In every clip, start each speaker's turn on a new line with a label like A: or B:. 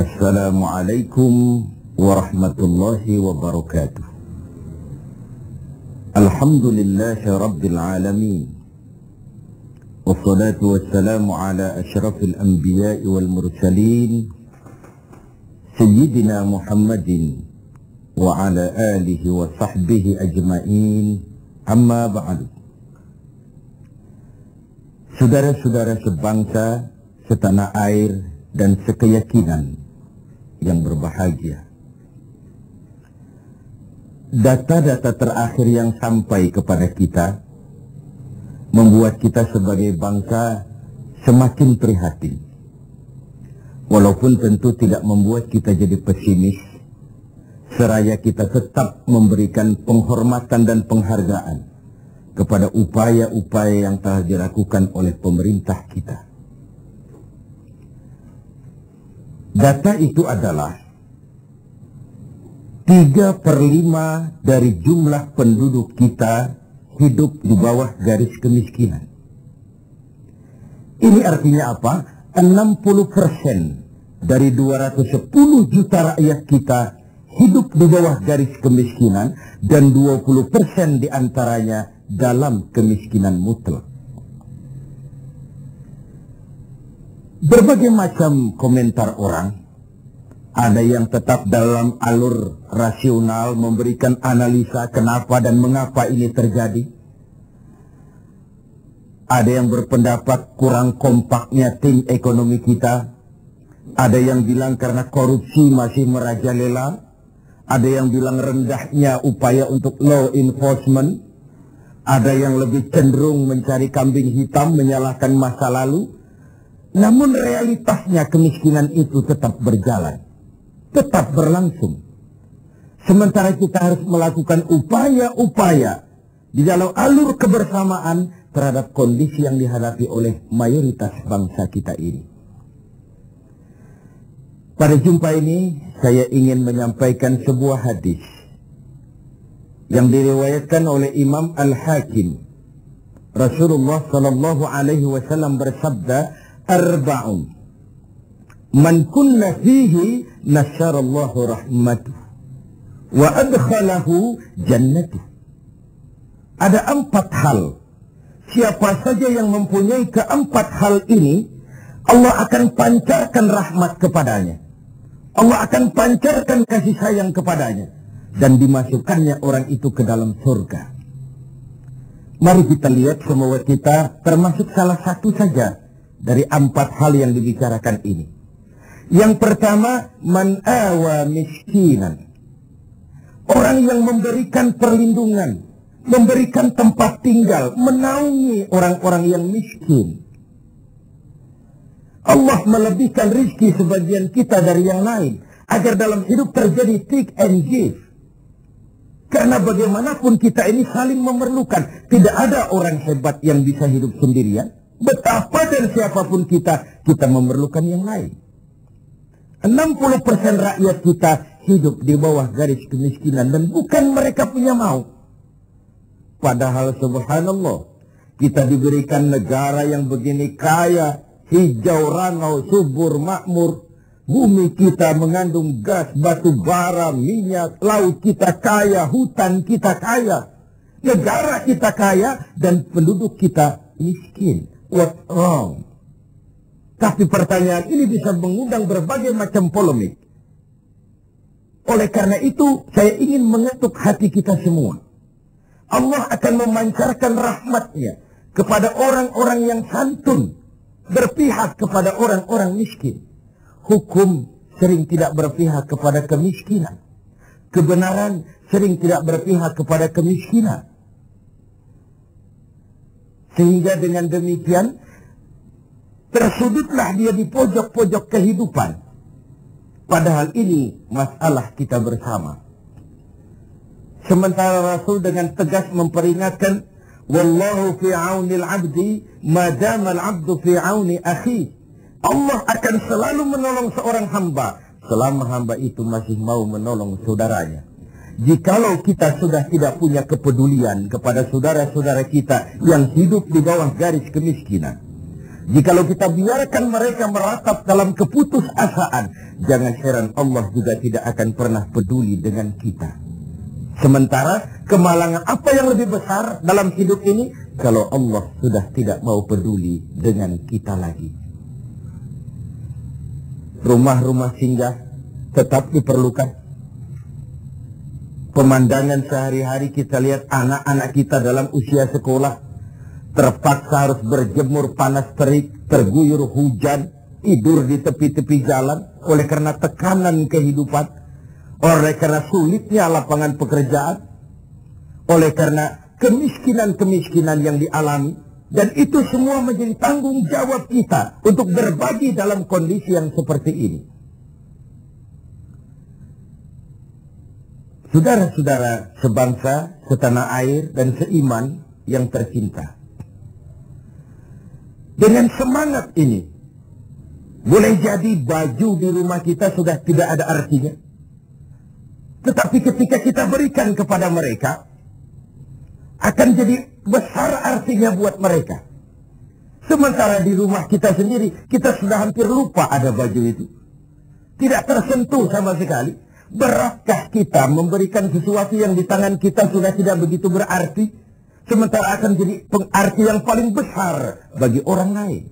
A: Assalamualaikum warahmatullahi wabarakatuh. Alhamdulillahi rabbil alamin. Wassalatu wassalamu ala asyrafil anbiya'i wal mursalin Sayyidina Muhammadin wa ala alihi wa sahbihi ajma'in. Amma ba'du. Saudara-saudara sebangsa, setanah air dan sekeyakinan yang berbahagia. Data-data terakhir yang sampai kepada kita membuat kita sebagai bangsa semakin prihatin. Walaupun tentu tidak membuat kita jadi pesimis, seraya kita tetap memberikan penghormatan dan penghargaan kepada upaya-upaya yang telah dilakukan oleh pemerintah kita. Data itu adalah 3/5 dari jumlah penduduk kita hidup di bawah garis kemiskinan. Ini artinya apa? 60% dari 210 juta rakyat kita hidup di bawah garis kemiskinan dan 20% diantaranya dalam kemiskinan mutlak. Berbagai macam komentar orang, ada yang tetap dalam alur rasional memberikan analisa kenapa dan mengapa ini terjadi. Ada yang berpendapat kurang kompaknya tim ekonomi kita. Ada yang bilang karena korupsi masih merajalela. Ada yang bilang rendahnya upaya untuk law enforcement. Ada yang lebih cenderung mencari kambing hitam, menyalahkan masa lalu. Namun realitasnya kemiskinan itu tetap berjalan, tetap berlangsung. Sementara kita harus melakukan upaya-upaya di dalam alur kebersamaan terhadap kondisi yang dihadapi oleh mayoritas bangsa kita ini. Pada jumpa ini saya ingin menyampaikan sebuah hadis yang diriwayatkan oleh Imam Al-Hakim. Rasulullah sallallahu alaihi wasallam bersabda, Arba'un man kunna fihi nasyarallahu rahmatuh wa adkhalahu jannatuh. Ada 4 hal. Siapa saja yang mempunyai keempat hal ini, Allah akan pancarkan rahmat kepadanya. Allah akan pancarkan kasih sayang kepadanya dan dimasukkannya orang itu ke dalam surga. Mari kita lihat semua kita termasuk salah satu saja dari 4 hal yang dibicarakan ini. Yang pertama, man awa miskinan. Orang yang memberikan perlindungan, memberikan tempat tinggal, menaungi orang-orang yang miskin. Allah melebihkan rizki sebagian kita dari yang lain, agar dalam hidup terjadi take and give. Karena bagaimanapun kita ini saling memerlukan. Tidak ada orang hebat yang bisa hidup sendirian. Betapa dan siapapun kita memerlukan yang lain. 60% rakyat kita hidup di bawah garis kemiskinan dan bukan mereka punya mau. Padahal subhanallah, kita diberikan negara yang begini kaya, hijau, ranau, subur, makmur. Bumi kita mengandung gas, batu bara, minyak, laut kita kaya, hutan kita kaya. Negara kita kaya dan penduduk kita miskin. What wrong? Tapi pertanyaan ini bisa mengundang berbagai macam polemik. Oleh karena itu, saya ingin mengetuk hati kita semua. Allah akan memancarkan rahmatnya kepada orang-orang yang santun, berpihak kepada orang-orang miskin. Hukum sering tidak berpihak kepada kemiskinan. Kebenaran sering tidak berpihak kepada kemiskinan. Sehingga dengan demikian, tersudutlah dia di pojok-pojok kehidupan. Padahal ini masalah kita bersama. Sementara Rasul dengan tegas memperingatkan, Wallahu fi aunil abdi, madamal abdu fi auni akhi. Allah akan selalu menolong seorang hamba, selama hamba itu masih mau menolong saudaranya. Jikalau kita sudah tidak punya kepedulian kepada saudara-saudara kita yang hidup di bawah garis kemiskinan, Jikalau kita biarkan mereka meratap dalam keputusasaan, jangan heran Allah juga tidak akan pernah peduli dengan kita. Sementara kemalangan apa yang lebih besar dalam hidup ini kalau Allah sudah tidak mau peduli dengan kita lagi. Rumah-rumah singgah tetap diperlukan. Pemandangan sehari-hari kita lihat anak-anak kita dalam usia sekolah terpaksa harus berjemur panas terik, terguyur hujan, tidur di tepi-tepi jalan oleh karena tekanan kehidupan, oleh karena sulitnya lapangan pekerjaan, oleh karena kemiskinan-kemiskinan yang dialami. Dan itu semua menjadi tanggung jawab kita untuk berbagi dalam kondisi yang seperti ini. Saudara-saudara sebangsa, setanah air, dan seiman yang tercinta. Dengan semangat ini, boleh jadi baju di rumah kita sudah tidak ada artinya. Tetapi ketika kita berikan kepada mereka, akan jadi besar artinya buat mereka. Sementara di rumah kita sendiri, kita sudah hampir lupa ada baju itu. Tidak tersentuh sama sekali. Beratkah kita memberikan sesuatu yang di tangan kita sudah tidak begitu berarti, sementara akan jadi pengarti yang paling besar bagi orang lain.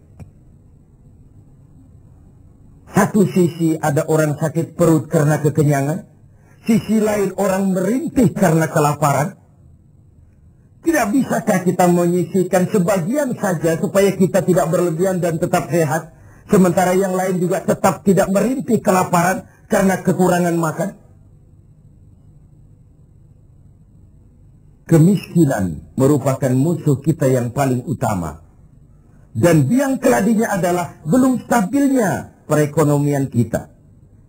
A: Satu sisi ada orang sakit perut karena kekenyangan, sisi lain orang merintih karena kelaparan. Tidak bisakah kita menyisihkan sebagian saja supaya kita tidak berlebihan dan tetap sehat, sementara yang lain juga tetap tidak merintih kelaparan karena kekurangan makan? Kemiskinan merupakan musuh kita yang paling utama. Dan biang keladinya adalah belum stabilnya perekonomian kita.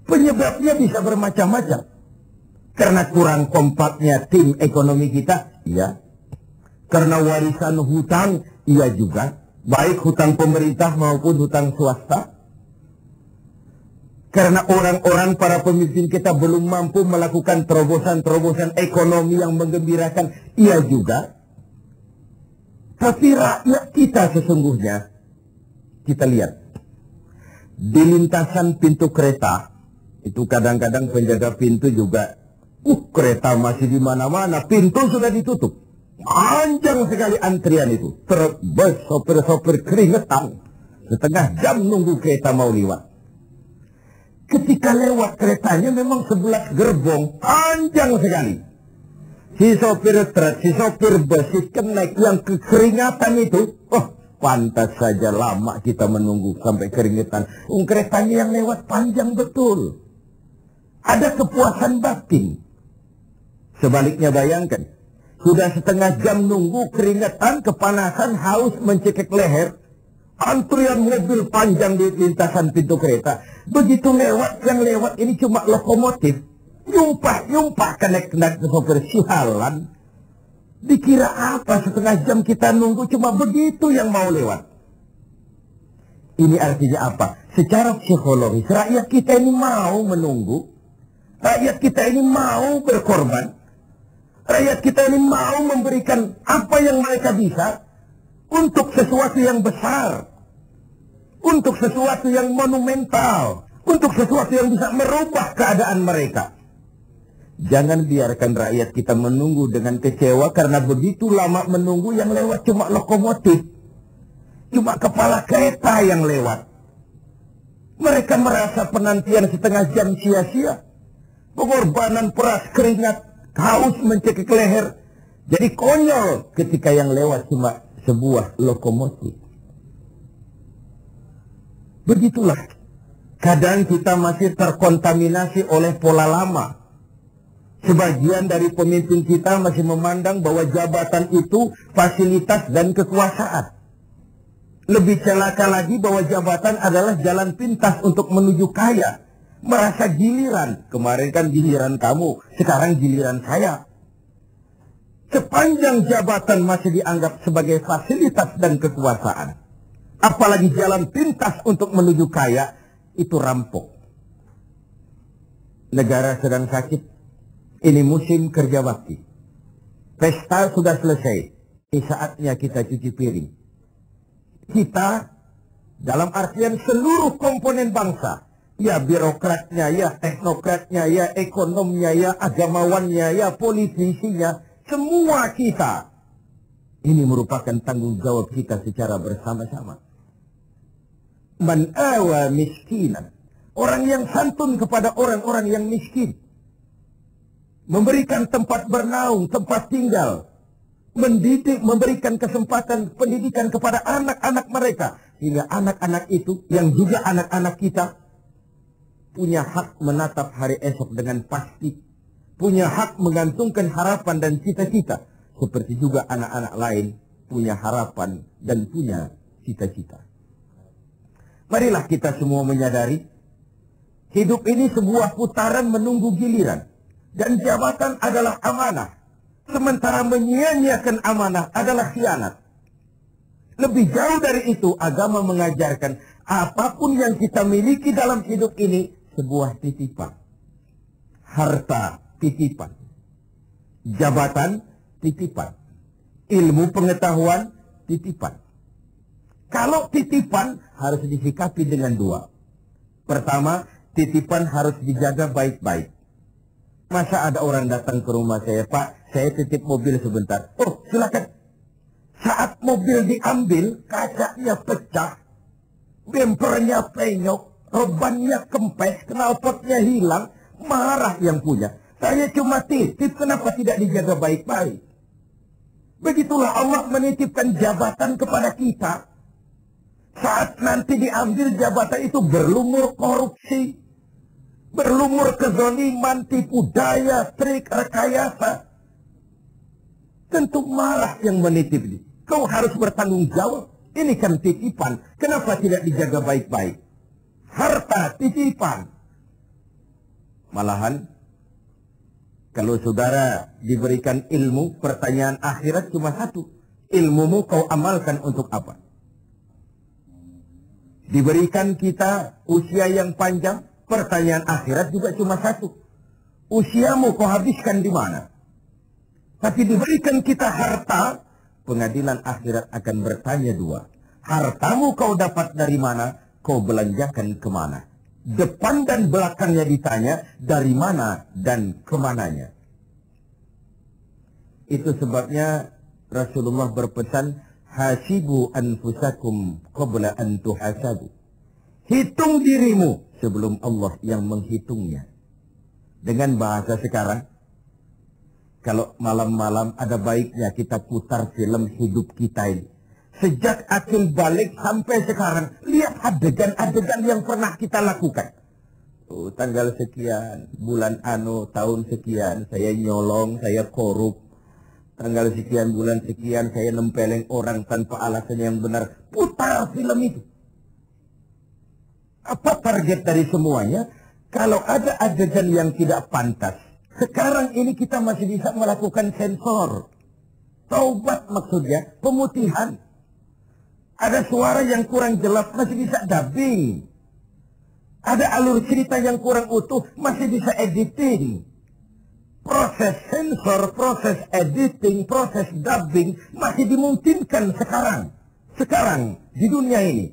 A: Penyebabnya bisa bermacam-macam. Karena kurang kompaknya tim ekonomi kita, iya. Karena warisan hutang, iya juga. Baik hutang pemerintah maupun hutang swasta. Karena orang-orang para pemimpin kita belum mampu melakukan terobosan-terobosan ekonomi yang menggembirakan, iya juga. Tapi rakyat kita sesungguhnya, kita lihat. Di lintasan pintu kereta, itu kadang-kadang penjaga pintu juga, kereta masih di mana-mana, pintu sudah ditutup. Panjang sekali antrian itu. Terbes sopir-sopir keringetan. Setengah jam nunggu kereta mau lewat. Ketika lewat keretanya memang 11 gerbong, panjang sekali. Si sopir truk, si sopir bus, si kenek yang keringatan itu, pantas saja lama kita menunggu sampai keringetan. Keretanya yang lewat panjang betul. Ada kepuasan batin. Sebaliknya bayangkan, sudah setengah jam nunggu keringetan, kepanasan, haus, mencekik leher. Antrian mobil panjang di lintasan pintu kereta. Begitu lewat, yang lewat ini cuma lokomotif. Nyumpah kenek-kenek sopir sialan. Dikira apa setengah jam kita nunggu cuma begitu yang mau lewat. Ini artinya apa? Secara psikologis, rakyat kita ini mau menunggu. Rakyat kita ini mau berkorban. Rakyat kita ini mau memberikan apa yang mereka bisa untuk sesuatu yang besar, untuk sesuatu yang monumental, untuk sesuatu yang bisa merubah keadaan mereka. Jangan biarkan rakyat kita menunggu dengan kecewa karena begitu lama menunggu yang lewat cuma lokomotif, cuma kepala kereta yang lewat. Mereka merasa penantian setengah jam sia-sia, pengorbanan peras keringat, haus mencekik leher. Jadi konyol ketika yang lewat cuma sebuah lokomotif. Begitulah. Kadang kita masih terkontaminasi oleh pola lama. Sebagian dari pemimpin kita masih memandang bahwa jabatan itu fasilitas dan kekuasaan. Lebih celaka lagi bahwa jabatan adalah jalan pintas untuk menuju kaya. Merasa giliran. Kemarin kan giliran kamu, sekarang giliran saya. Sepanjang jabatan masih dianggap sebagai fasilitas dan kekuasaan, apalagi jalan pintas untuk menuju kaya, itu rampok. Negara sedang sakit. Ini musim kerja bakti. Pesta sudah selesai. Ini saatnya kita cuci piring. Kita Dalam artian seluruh komponen bangsa. Ya birokratnya, ya teknokratnya, ya ekonomnya, ya agamawannya, ya politisinya. Semua kita. Ini merupakan tanggung jawab kita secara bersama-sama. Man awa miskinan. Orang yang santun kepada orang-orang yang miskin. Memberikan tempat bernaung, tempat tinggal. Mendidik, memberikan kesempatan pendidikan kepada anak-anak mereka. Sehingga anak-anak itu, yang juga anak-anak kita, punya hak menatap hari esok dengan pasti. Punya hak menggantungkan harapan dan cita-cita. Seperti juga anak-anak lain punya harapan dan punya cita-cita. Marilah kita semua menyadari, hidup ini sebuah putaran menunggu giliran. Dan jabatan adalah amanah. Sementara menyia-nyiakan amanah adalah khianat. Lebih jauh dari itu, agama mengajarkan apapun yang kita miliki dalam hidup ini sebuah titipan. Harta titipan. Jabatan titipan. Ilmu pengetahuan titipan. Kalau titipan harus disikapi dengan dua. Pertama, titipan harus dijaga baik-baik. Masa ada orang datang ke rumah saya, Pak, saya titip mobil sebentar. Oh, silakan. Saat mobil diambil, kacanya pecah, bempernya penyok, rebannya kempes, knalpotnya hilang, marah yang punya. Saya cuma titip, kenapa tidak dijaga baik-baik? Begitulah Allah menitipkan jabatan kepada kita. Saat nanti diambil jabatan itu berlumur korupsi, berlumur kezaliman, tipu daya, trik, rekayasa. Tentu marah yang menitip ini. Kau harus bertanggung jawab. Ini kan titipan. Kenapa tidak dijaga baik-baik? Harta titipan. Malahan, kalau saudara diberikan ilmu, pertanyaan akhirat cuma satu. Ilmumu kau amalkan untuk apa? Diberikan kita usia yang panjang, pertanyaan akhirat juga cuma satu. Usiamu kau habiskan di mana? Tapi diberikan kita harta, pengadilan akhirat akan bertanya dua. Hartamu kau dapat dari mana? Kau belanjakan kemana? Depan dan belakangnya ditanya dari mana dan kemananya. Itu sebabnya Rasulullah berpesan, hasibu anfusakum qabla an tuhasabu. Hitung dirimu sebelum Allah yang menghitungnya. Dengan bahasa sekarang, kalau malam-malam ada baiknya kita putar film hidup kita ini. Sejak akil balik sampai sekarang, lihat adegan-adegan yang pernah kita lakukan. Oh, tanggal sekian, bulan tahun sekian, saya nyolong, saya korup. Tanggal sekian, bulan sekian, saya nempeleng orang tanpa alasan yang benar. Putar film itu. Apa target dari semuanya? Kalau ada adegan yang tidak pantas, sekarang ini kita masih bisa melakukan sensor. Taubat maksudnya, pemutihan. Ada suara yang kurang jelas, masih bisa dubbing. Ada alur cerita yang kurang utuh, masih bisa editing. Proses sensor, proses editing, proses dubbing masih dimungkinkan sekarang. Sekarang, di dunia ini.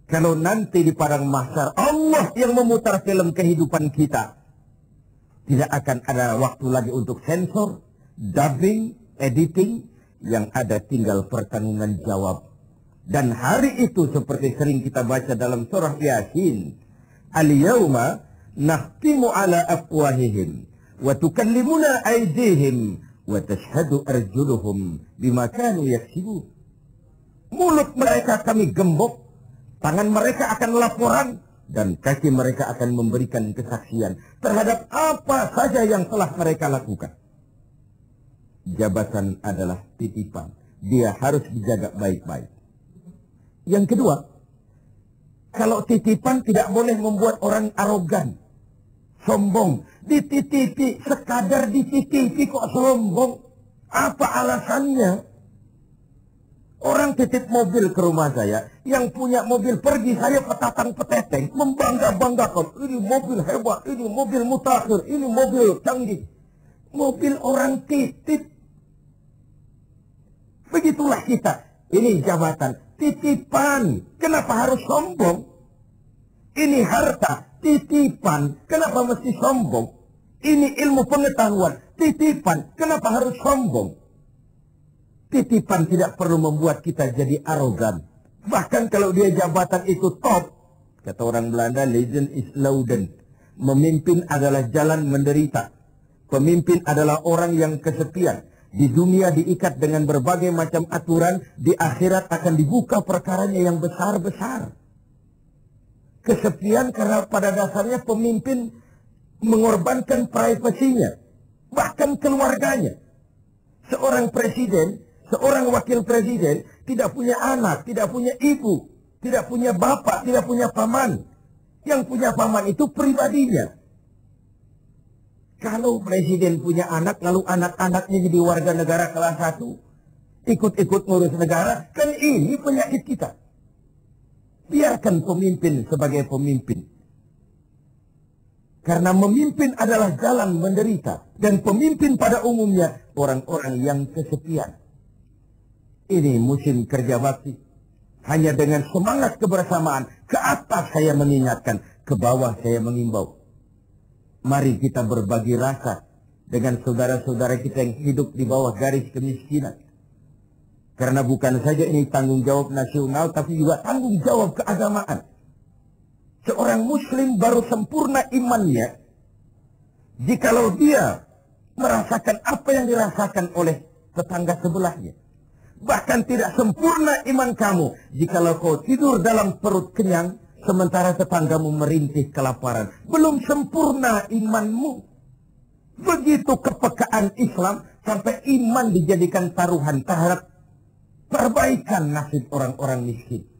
A: Kalau nanti di padang mahsyar, Allah yang memutar film kehidupan kita. Tidak akan ada waktu lagi untuk sensor, dubbing, editing. Yang ada tinggal pertanggungan jawab. Dan hari itu seperti sering kita baca dalam surah Yasin. Al-yawma nakhtimu ala afwahihim. Wa tukallimuna aydihim. Wa tashhadu arjuluhum bima kanu yaksibun. Mulut mereka kami gembok. Tangan mereka akan laporan. Dan kaki mereka akan memberikan kesaksian terhadap apa saja yang telah mereka lakukan. Jabatan adalah titipan. Dia harus dijaga baik-baik. Yang kedua, kalau titipan tidak boleh membuat orang arogan, sombong. Dititipi, sekadar dititipi kok sombong. Apa alasannya? Orang titip mobil ke rumah saya, yang punya mobil pergi, saya petatang-peteteng, membangga-banggakan. Ini mobil hebat, ini mobil mutakhir, ini mobil canggih. Mobil orang titip. Begitulah kita. Ini jabatan. titipan. Kenapa harus sombong? Ini harta, titipan. Kenapa mesti sombong? Ini ilmu pengetahuan, titipan. Kenapa harus sombong? Titipan tidak perlu membuat kita jadi arogan. Bahkan kalau dia jabatan itu top, kata orang Belanda, legend is louden. Memimpin adalah jalan menderita. Pemimpin adalah orang yang kesepian. Di dunia diikat dengan berbagai macam aturan. Di akhirat akan dibuka perkaranya yang besar-besar. Kesepian karena pada dasarnya pemimpin mengorbankan privasinya. Bahkan keluarganya. Seorang presiden, seorang wakil presiden tidak punya anak, tidak punya ibu, tidak punya bapak, tidak punya paman. Yang punya paman itu pribadinya. Kalau presiden punya anak, lalu anak-anaknya jadi warga negara kelas 1, ikut-ikut ngurus negara, kan ini penyakit kita. Biarkan pemimpin sebagai pemimpin. Karena memimpin adalah jalan menderita. Dan pemimpin pada umumnya orang-orang yang kesepian. Ini musim kerja bakti. Hanya dengan semangat kebersamaan, ke atas saya mengingatkan, ke bawah saya mengimbau. Mari kita berbagi rasa dengan saudara-saudara kita yang hidup di bawah garis kemiskinan. Karena bukan saja ini tanggung jawab nasional, tapi juga tanggung jawab keagamaan. Seorang muslim baru sempurna imannya jikalau dia merasakan apa yang dirasakan oleh tetangga sebelahnya. Bahkan tidak sempurna iman kamu jikalau kau tidur dalam perut kenyang, sementara tetanggamu merintih kelaparan. Belum sempurna imanmu. Begitu kepekaan Islam sampai iman dijadikan taruhan terhadap perbaikan nasib orang-orang miskin.